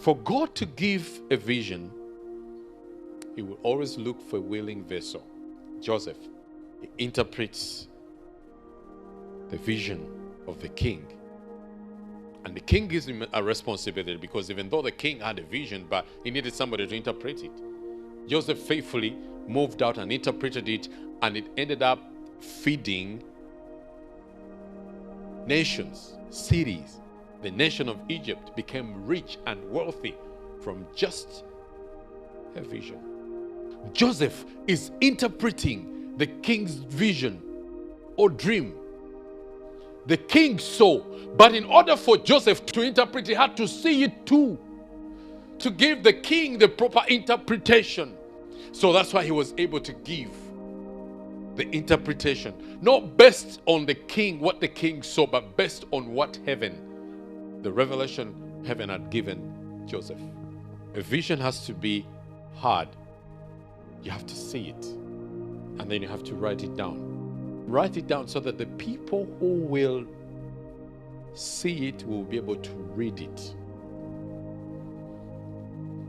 For God to give a vision, he will always look for a willing vessel. Joseph, he interprets the vision of the king. And the king gives him a responsibility, because even though the king had a vision, but he needed somebody to interpret it. Joseph faithfully moved out and interpreted it, and it ended up feeding nations, cities. The nation of Egypt became rich and wealthy from just a vision. Joseph is interpreting the king's vision or dream. The king saw, but in order for Joseph to interpret, he had to see it too, to give the king the proper interpretation. So that's why he was able to give the interpretation, not based on the king, what the king saw, but based on what heaven, the revelation heaven had given Joseph. A vision has to be hard. You have to see it, and then you have to write it down. Write it down so that the people who will see it will be able to read it.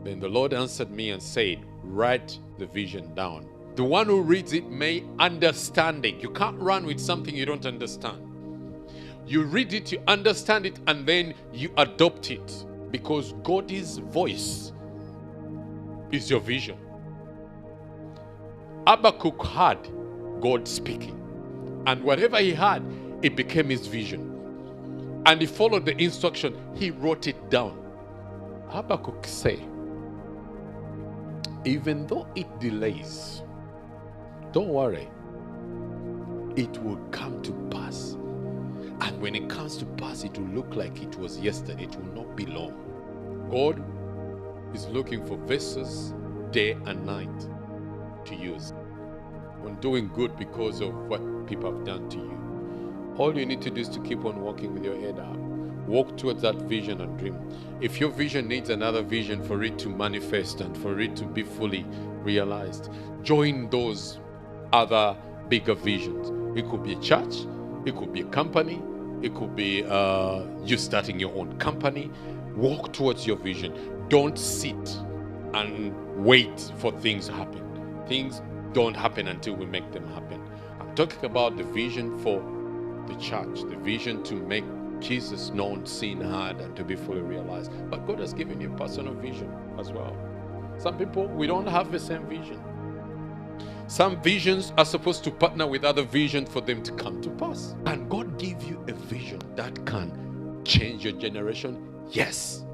Then the Lord answered me and said, write the vision down. The one who reads it may understand it. You can't run with something you don't understand. You read it, you understand it, and then you adopt it, because God's voice is your vision. Habakkuk had God speaking, and whatever he had, it became his vision. And he followed the instruction, he wrote it down. Habakkuk said, even though it delays, don't worry, it will come to pass. And when it comes to pass, it will look like it was yesterday. It will not be long. God is looking for vessels day and night to use. When doing good because of what people have done to you, all you need to do is to keep on walking with your head up. Walk towards that vision and dream. If your vision needs another vision for it to manifest and for it to be fully realized, join those other bigger visions. It could be a church, it could be a company, it could be you starting your own company. Walk towards your vision. Don't sit and wait for things to happen. Things don't happen until we make them happen. I'm talking about the vision for the church, the vision to make Jesus known, seen, heard, and to be fully realized. But God has given you a personal vision as well. Some people, we don't have the same vision. Some visions are supposed to partner with other visions for them to come to pass. And God give you a vision that can change your generation? Yes.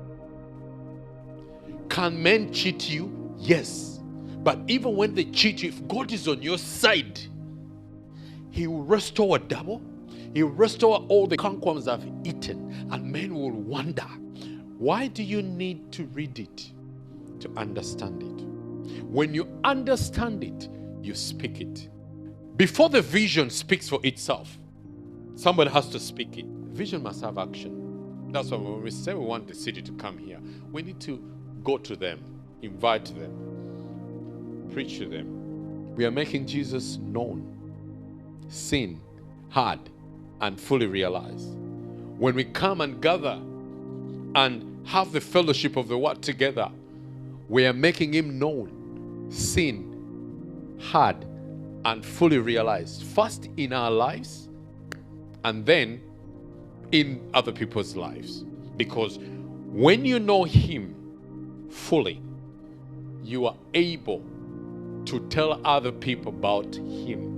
Can men cheat you? Yes. But even when they cheat you, if God is on your side, He will restore double. He will restore all the cankerworms I've eaten, and men will wonder, why do you need to read it to understand it? When you understand it, you speak it. Before the vision speaks for itself, somebody has to speak it. Vision must have action. That's why when we say we want the city to come here, we need to go to them, invite them, preach to them. We are making Jesus known, seen, heard, and fully realized. When we come and gather and have the fellowship of the word together, we are making Him known, seen, heard, and fully realized. First in our lives, and then in other people's lives. Because when you know Him fully, you are able to tell other people about Him.